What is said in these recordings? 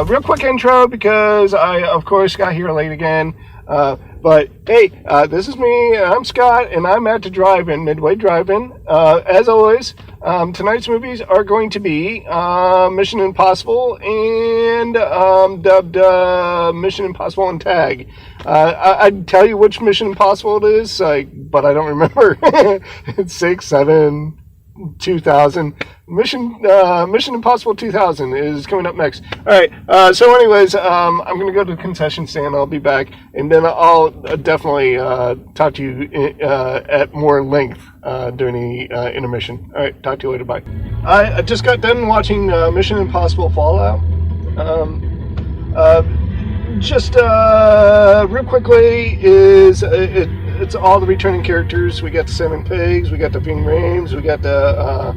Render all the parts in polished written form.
Real quick intro because I, of course, got here late again. But hey, this is me. I'm Scott, and I'm at the drive-in, Midway Drive-In. As always, tonight's movies are going to be Mission Impossible and dubbed Mission Impossible and Tag. I'd tell you which Mission Impossible it is, but I don't remember. It's 6, 7, 2000. Mission Impossible 2000 is coming up next. All right. So, anyways, I'm going to go to the concession stand. I'll be back, and then I'll definitely talk to you at more length during the intermission. All right. Talk to you later. Bye. I just got done watching Mission Impossible Fallout. Just real quickly, it's all the returning characters. We got the Simon Peggs, we got the Ving Rhames, we got the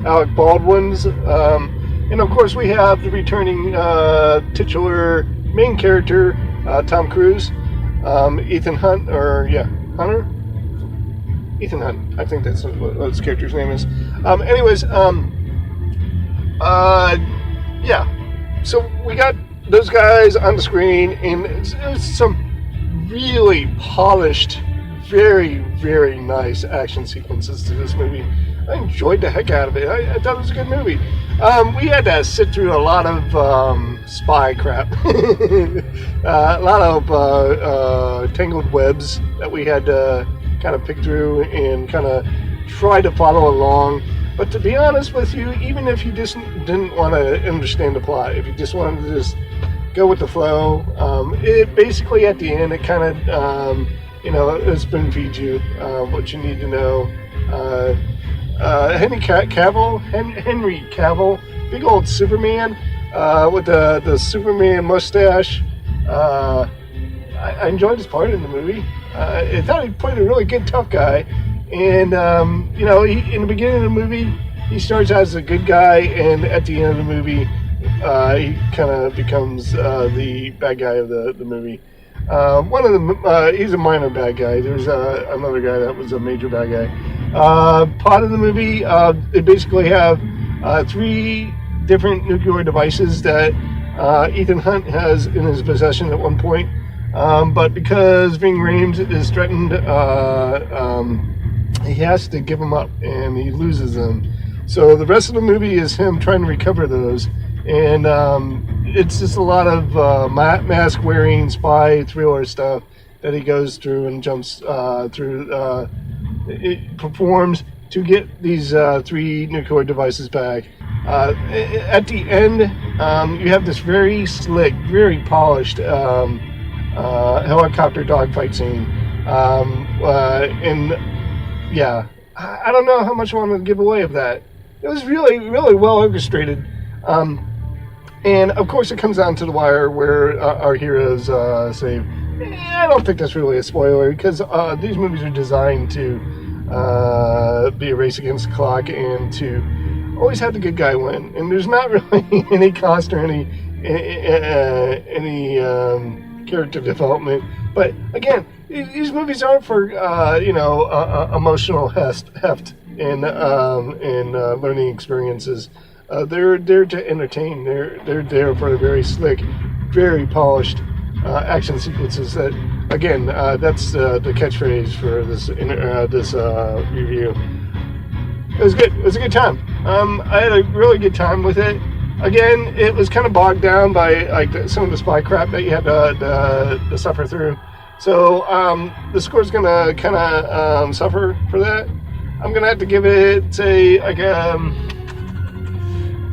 Alec Baldwins, and of course we have the returning titular main character, Tom Cruise, Ethan Hunt, Hunter? Ethan Hunt, I think that's what his character's name is. So we got those guys on the screen, and it was some really polished, very, very nice action sequences to this movie. I enjoyed the heck out of it. I thought it was a good movie. We had to sit through a lot of spy crap. A lot of tangled webs that we had to kind of pick through and kind of try to follow along. But to be honest with you, even if you just didn't want to understand the plot, if you just wanted to just go with the flow, it basically at the end, it kind of, it spoon feeds you what you need to know. Henry Cavill, big old Superman, with the Superman mustache. I enjoyed his part in the movie. I thought he played a really good tough guy. And, he, in the beginning of the movie, he starts out as a good guy, and at the end of the movie, he kind of becomes the bad guy of the movie. He's a minor bad guy. There's another guy that was a major bad guy. Plot of the movie, they basically have 3 different nuclear devices that Ethan Hunt has in his possession at one point. But because Ving Rhames is threatened, he has to give them up, and he loses them. So the rest of the movie is him trying to recover those. And it's just a lot of mask-wearing spy thriller stuff that he goes through and jumps through. It performs to get these 3 nuclear devices back. At the end, you have this very slick, very polished helicopter dogfight scene. I don't know how much I want to give away of that. It was really, really well orchestrated. And of course it comes down to the wire where our heroes save. I don't think that's really a spoiler, because these movies are designed to be a race against the clock and to always have the good guy win. And there's not really any cost or any character development. But again, these movies aren't for emotional heft and learning experiences. They're there to entertain. They're there for the very slick, very polished action sequences. That again, that's the catchphrase for this review. It was good. It was a good time. I had a really good time with it. Again, it was kind of bogged down by some of the spy crap that you had to suffer through. So the score's gonna kind of suffer for that. I'm gonna have to give it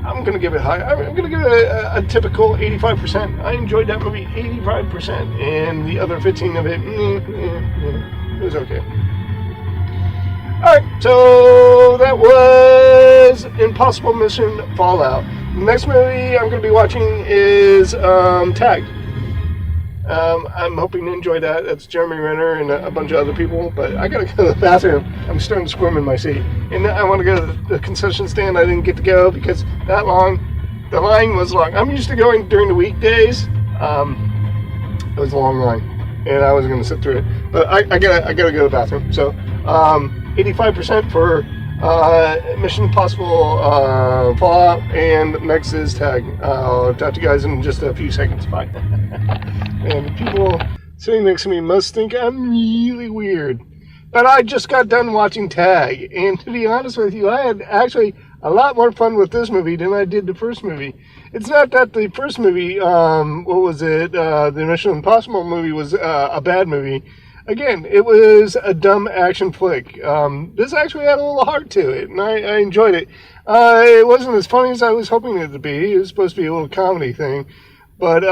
I'm gonna give it high. I'm gonna give it a typical 85%. I enjoyed that movie 85%, and the other 15 of it, it was okay. All right, so that was Impossible Mission Fallout. The next movie I'm going to be watching is Tagged. I'm hoping to enjoy that. That's Jeremy Renner and a bunch of other people, but I got to go to the bathroom. I'm starting to squirm in my seat. And I want to go to the concession stand. I didn't get to go because the line was long. I'm used to going during the weekdays. It was a long line, and I wasn't going to sit through it. But I gotta go to the bathroom. So 85% for Mission Impossible Fallout, and next is Tag. I'll talk to you guys in just a few seconds. Bye. And the people sitting next to me must think I'm really weird. But I just got done watching Tag, and to be honest with you, I had actually a lot more fun with this movie than I did the first movie. It's not that the first movie, the Mission Impossible movie was a bad movie. Again, it was a dumb action flick. This actually had a little heart to it, and I enjoyed it. It wasn't as funny as I was hoping it to be. It was supposed to be a little comedy thing, but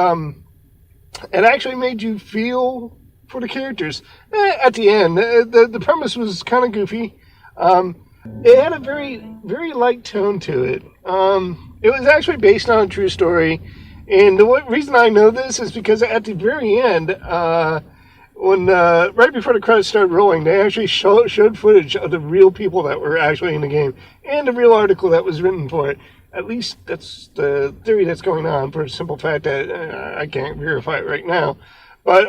it actually made you feel for the characters. At the end, the premise was kind of goofy. It had a very, very light tone to it. It was actually based on a true story, and the reason I know this is because at the very end, when right before the credits started rolling, they actually showed footage of the real people that were actually in the game, and the real article that was written for it. At least that's the theory that's going on, for the simple fact that I can't verify it right now. But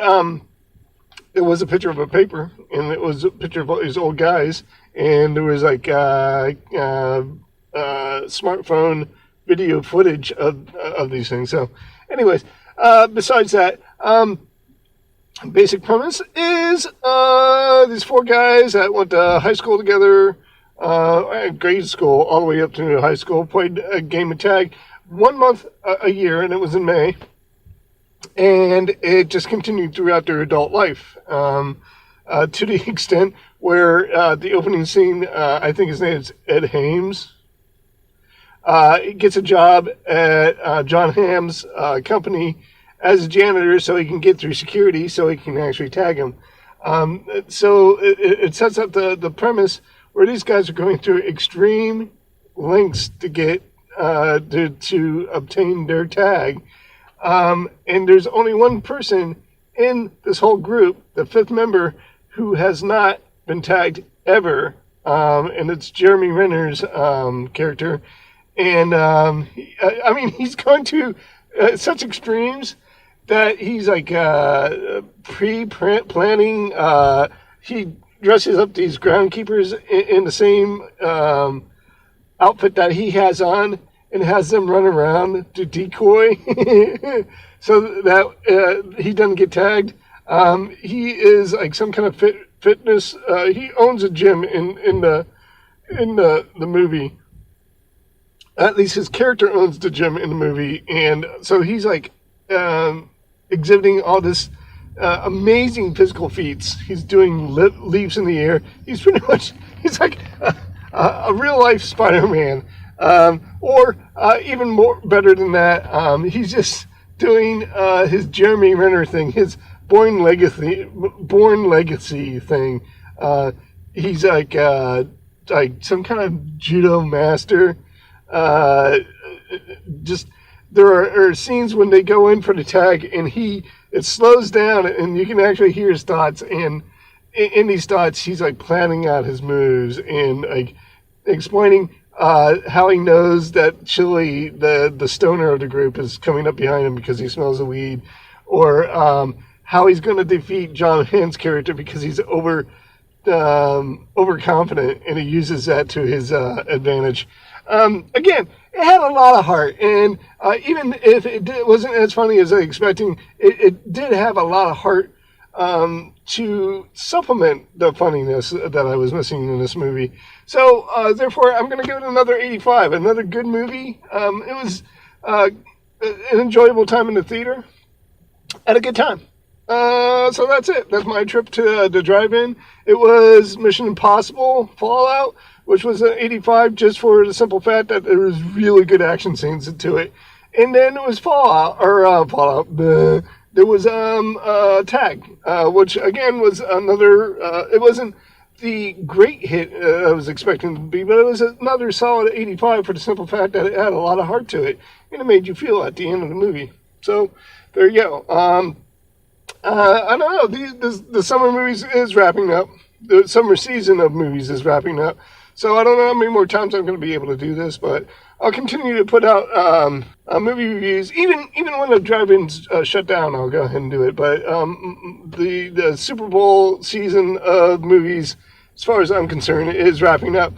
it was a picture of a paper, and it was a picture of all these old guys, and there was like smartphone video footage of these things. So, anyways, besides that, basic premise is these four guys that went to high school together, grade school all the way up to high school, played a game of tag 1 month a year, and it was in May. And it just continued throughout their adult life, to the extent where the opening scene, I think his name is Ed Hames, he gets a job at John Hamm's company as a janitor so he can get through security so he can actually tag him. So it sets up the premise where these guys are going through extreme lengths to get to obtain their tag. And there's only one person in this whole group, the fifth member, who has not been tagged ever, and it's Jeremy Renner's character. And I mean, he's going to such extremes that he's like pre-planning. He dresses up these groundkeepers in the same outfit that he has on, and has them run around to decoy so that he doesn't get tagged. He is like some kind of fitness. He owns a gym in the movie. At least his character owns the gym in the movie, and so he's like exhibiting all this amazing physical feats. He's doing leaps in the air. He's like a real life Spider-Man. Or even more better than that, he's just doing his Jeremy Renner thing, his Born Legacy thing. He's like some kind of judo master. Just there are scenes when they go in for the tag, and it slows down, and you can actually hear his thoughts. And in these thoughts, he's like planning out his moves and like explaining how he knows that Chili, the stoner of the group, is coming up behind him because he smells the weed, or how he's going to defeat John Hamm's character because he's overconfident and he uses that to his advantage. Again, it had a lot of heart, and even if it wasn't as funny as I was expecting, it did have a lot of heart to supplement the funniness that I was missing in this movie. So, therefore, I'm going to give it another 85. Another good movie. It was an enjoyable time in the theater. Had a good time. So that's it. That's my trip to the drive-in. It was Mission Impossible Fallout, which was an 85 just for the simple fact that there was really good action scenes to it. And then it was Fallout. There was Tag, which again was another. It wasn't the great hit I was expecting it to be, but it was another solid 85 for the simple fact that it had a lot of heart to it, and it made you feel at the end of the movie. So there you go. I don't know. The summer movies is wrapping up. The summer season of movies is wrapping up. So I don't know how many more times I'm going to be able to do this, but I'll continue to put out movie reviews. Even when the drive-ins shut down, I'll go ahead and do it. But the Super Bowl season of movies, as far as I'm concerned, is wrapping up.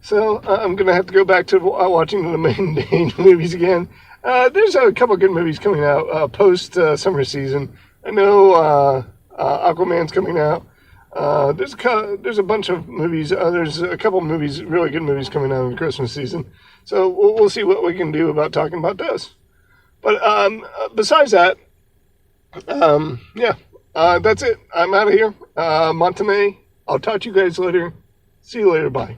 So I'm going to have to go back to watching the mundane movies again. There's a couple good movies coming out post summer season. I know Aquaman's coming out. There's a bunch of movies. There's a couple movies, really good movies coming out in the Christmas season. So we'll see what we can do about talking about those. But besides that, that's it. I'm out of here. Montanay. I'll talk to you guys later. See you later. Bye.